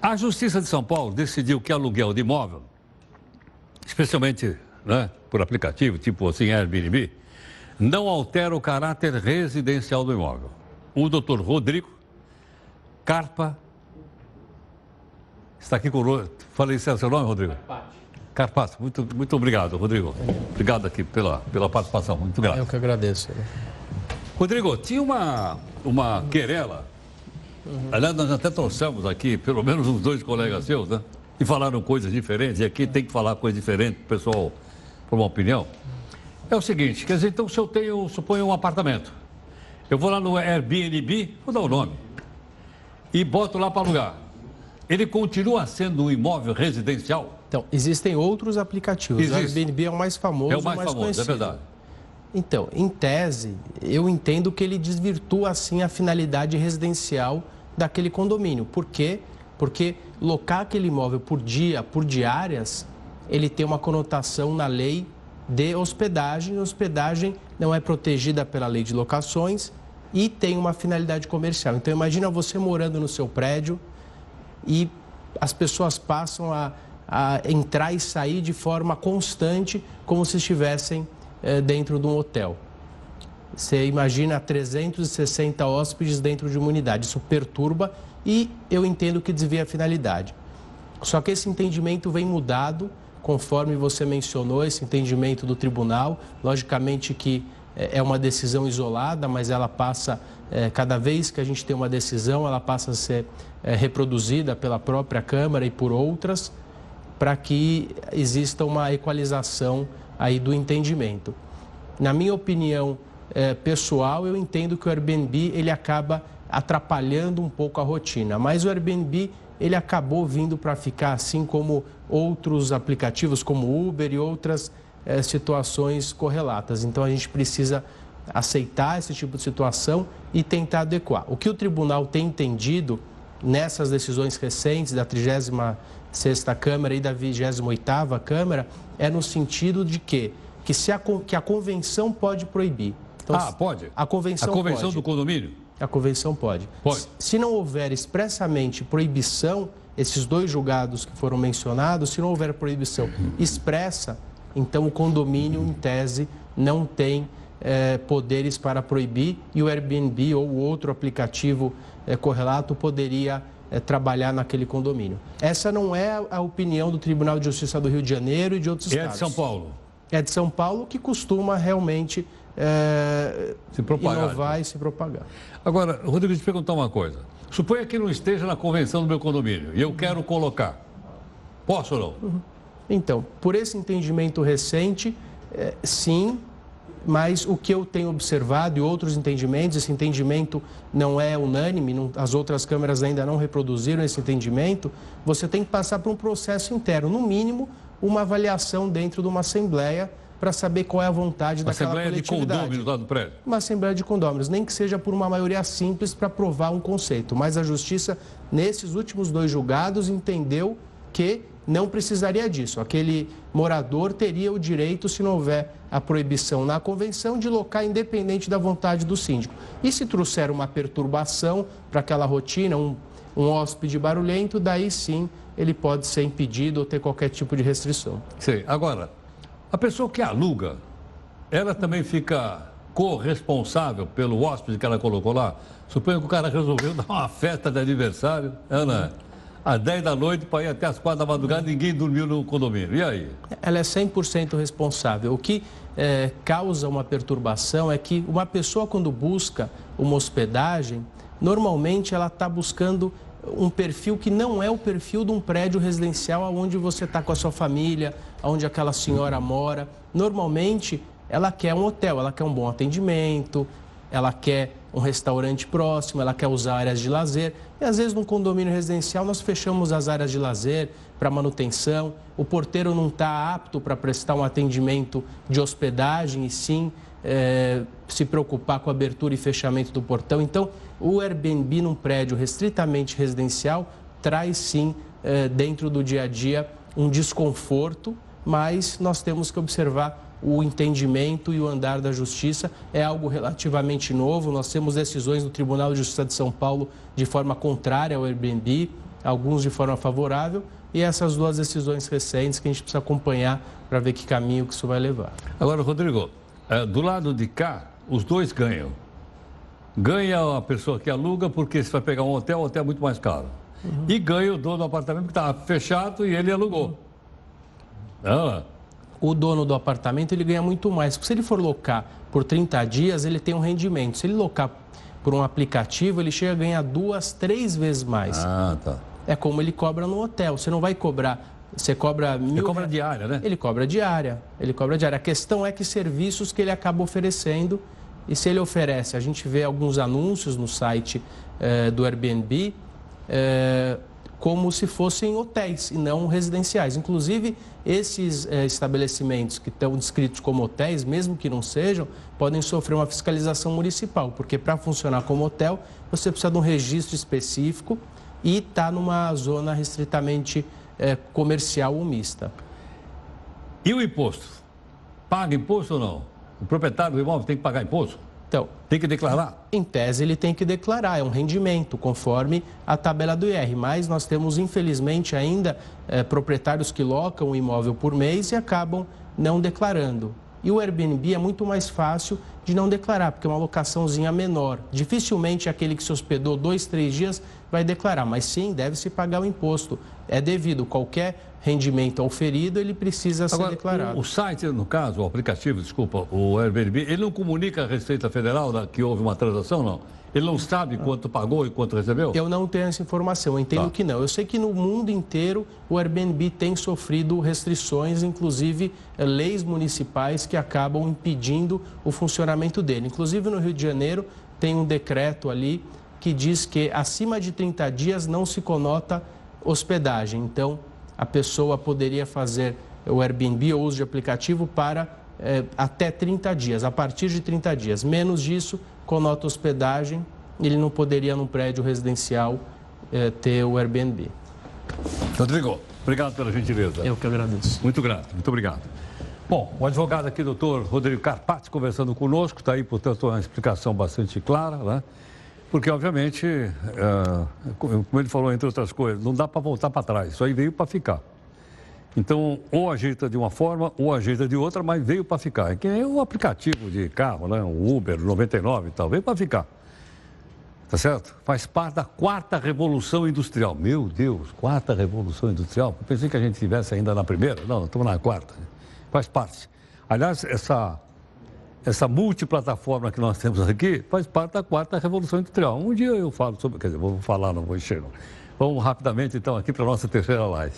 A Justiça de São Paulo decidiu que aluguel de imóvel, especialmente, né, por aplicativo, tipo assim, Airbnb, não altera o caráter residencial do imóvel. O doutor Rodrigo Carpa está aqui conosco. Falei seu nome, Rodrigo? Carpati. Muito obrigado, Rodrigo. Obrigado aqui pela participação. Muito grato. Eu que agradeço. Rodrigo, tinha uma querela. Aliás, nós até trouxemos aqui, pelo menos uns 2 colegas seus, né? E falaram coisas diferentes. E aqui tem que falar coisas diferentes para o pessoal formar uma opinião. É o seguinte, quer dizer, então se eu tenho, suponho, um apartamento. Eu vou lá no Airbnb, vou dar o nome, e boto lá para alugar. Ele continua sendo um imóvel residencial? Então, existem outros aplicativos. O Airbnb é o mais famoso, é o mais famoso, conhecido. É verdade. Então, em tese, eu entendo que ele desvirtua, assim, a finalidade residencial daquele condomínio. Por quê? Porque locar aquele imóvel por dia, por diárias, ele tem uma conotação na lei de hospedagem. Hospedagem não é protegida pela lei de locações e tem uma finalidade comercial. Então, imagina você morando no seu prédio e as pessoas passam a entrar e sair de forma constante, como se estivessem dentro de um hotel. Você imagina 360 hóspedes dentro de uma unidade. Isso perturba e eu entendo que desvia a finalidade. Só que esse entendimento vem mudado, conforme você mencionou, esse entendimento do tribunal. Logicamente que é uma decisão isolada, mas ela passa, cada vez que a gente tem uma decisão, ela passa a ser reproduzida pela própria Câmara e por outras, para que exista uma equalização aí do entendimento. Na minha opinião pessoal, eu entendo que o Airbnb ele acaba atrapalhando um pouco a rotina, mas o Airbnb ele acabou vindo para ficar, assim como outros aplicativos como Uber e outras situações correlatas. Então a gente precisa aceitar esse tipo de situação e tentar adequar. O que o tribunal tem entendido nessas decisões recentes da 36ª Câmara e da 28ª Câmara é no sentido de que a convenção pode proibir. Então, pode? A convenção pode. Do condomínio? A convenção pode. Pode. Se não houver expressamente proibição, esses 2 julgados que foram mencionados, se não houver proibição expressa, então o condomínio, em tese, não tem poderes para proibir e o Airbnb ou outro aplicativo correlato poderia trabalhar naquele condomínio. Essa não é a opinião do Tribunal de Justiça do Rio de Janeiro e de outros estados. É de São Paulo? É de São Paulo, que costuma realmente se propagar, inovar e se propagar. Agora, Rodrigo, deixa eu te perguntar uma coisa. Suponha que não esteja na convenção do meu condomínio e eu quero colocar. Posso ou não? Então, por esse entendimento recente, sim, mas o que eu tenho observado e outros entendimentos, esse entendimento não é unânime, as outras câmaras ainda não reproduziram esse entendimento, você tem que passar por um processo interno, no mínimo, uma avaliação dentro de uma assembleia para saber qual é a vontade daquela coletividade. Assembleia de condôminos lá do prédio? Uma assembleia de condôminos, nem que seja por uma maioria simples para aprovar um conceito. Mas a Justiça, nesses últimos 2 julgados, entendeu que não precisaria disso. Aquele morador teria o direito, se não houver a proibição na convenção, de locar independente da vontade do síndico. E se trouxer uma perturbação para aquela rotina, um hóspede barulhento, daí sim ele pode ser impedido ou ter qualquer tipo de restrição. Sim. Agora, a pessoa que aluga, ela também fica corresponsável pelo hóspede que ela colocou lá? Suponha que o cara resolveu dar uma festa de aniversário, Ana, às 10 da noite para ir até as 4 da madrugada, ninguém dormiu no condomínio. E aí? Ela é 100% responsável. O que causa uma perturbação é que uma pessoa, quando busca uma hospedagem, normalmente ela está buscando um perfil que não é o perfil de um prédio residencial onde você está com a sua família, onde aquela senhora mora. Normalmente, ela quer um hotel, ela quer um bom atendimento, ela quer um restaurante próximo, ela quer usar áreas de lazer. E às vezes, num condomínio residencial, nós fechamos as áreas de lazer para manutenção, o porteiro não está apto para prestar um atendimento de hospedagem e sim se preocupar com a abertura e fechamento do portão. Então, o Airbnb num prédio restritamente residencial traz sim, dentro do dia a dia, um desconforto, mas nós temos que observar o entendimento e o andar da justiça. É algo relativamente novo. Nós temos decisões do Tribunal de Justiça de São Paulo de forma contrária ao Airbnb, alguns de forma favorável, e essas duas decisões recentes que a gente precisa acompanhar para ver que caminho que isso vai levar. Agora, Rodrigo, do lado de cá, os dois ganham. Ganha a pessoa que aluga, porque se vai pegar um hotel, o hotel é muito mais caro. E ganha o dono do apartamento que estava fechado e ele alugou. O dono do apartamento, ele ganha muito mais. Porque se ele for locar por 30 dias, ele tem um rendimento. Se ele locar por um aplicativo, ele chega a ganhar 2, 3 vezes mais. Tá. É como ele cobra no hotel. Você não vai cobrar, você cobra Ele cobra diária, né? Ele cobra diária. A questão é que serviços que ele acaba oferecendo, e se ele oferece, a gente vê alguns anúncios no site do Airbnb, como se fossem hotéis e não residenciais. Inclusive, esses estabelecimentos que estão descritos como hotéis, mesmo que não sejam, podem sofrer uma fiscalização municipal, porque para funcionar como hotel, você precisa de um registro específico e está numa zona restritamente comercial ou mista. E o imposto? Paga imposto ou não? O proprietário do imóvel tem que pagar imposto? Então, tem que declarar? Em tese, ele tem que declarar, é um rendimento, conforme a tabela do IR. Mas nós temos, infelizmente, ainda proprietários que locam o imóvel por mês e acabam não declarando. E o Airbnb é muito mais fácil de não declarar, porque é uma locaçãozinha menor. Dificilmente aquele que se hospedou 2, 3 dias vai declarar, mas sim, deve-se pagar o imposto. É devido qualquer rendimento auferido, ele precisa ser declarado. O site, no caso, o aplicativo, desculpa, o Airbnb, ele não comunica à Receita Federal que houve uma transação, não? Ele não sabe quanto pagou e quanto recebeu? Eu não tenho essa informação, eu entendo que não. Eu sei que no mundo inteiro o Airbnb tem sofrido restrições, inclusive leis municipais que acabam impedindo o funcionamento dele. Inclusive no Rio de Janeiro tem um decreto ali que diz que acima de 30 dias não se conota hospedagem. Então, a pessoa poderia fazer o Airbnb ou uso de aplicativo para até 30 dias, a partir de 30 dias. Menos disso, conota hospedagem, ele não poderia, num prédio residencial, ter o Airbnb. Rodrigo, obrigado pela gentileza. Eu que agradeço. Muito grato, muito obrigado. Bom, o advogado aqui, doutor Rodrigo Carpati, conversando conosco, está aí, portanto, uma explicação bastante clara, né? Porque, obviamente, como ele falou, entre outras coisas, não dá para voltar para trás, isso aí veio para ficar. Então, ou ajeita de uma forma, ou ajeita de outra, mas veio para ficar. É que nem o aplicativo de carro, né? O Uber 99 e tal, veio para ficar. Tá certo? Faz parte da 4ª Revolução Industrial. Meu Deus, 4ª Revolução Industrial? Eu pensei que a gente estivesse ainda na primeira. Não, estamos na 4ª. Faz parte. Aliás, essa multiplataforma que nós temos aqui faz parte da 4ª Revolução Industrial. Um dia eu falo sobre... Quer dizer, vou falar, não vou encher. Vamos rapidamente, então, aqui para a nossa terceira live.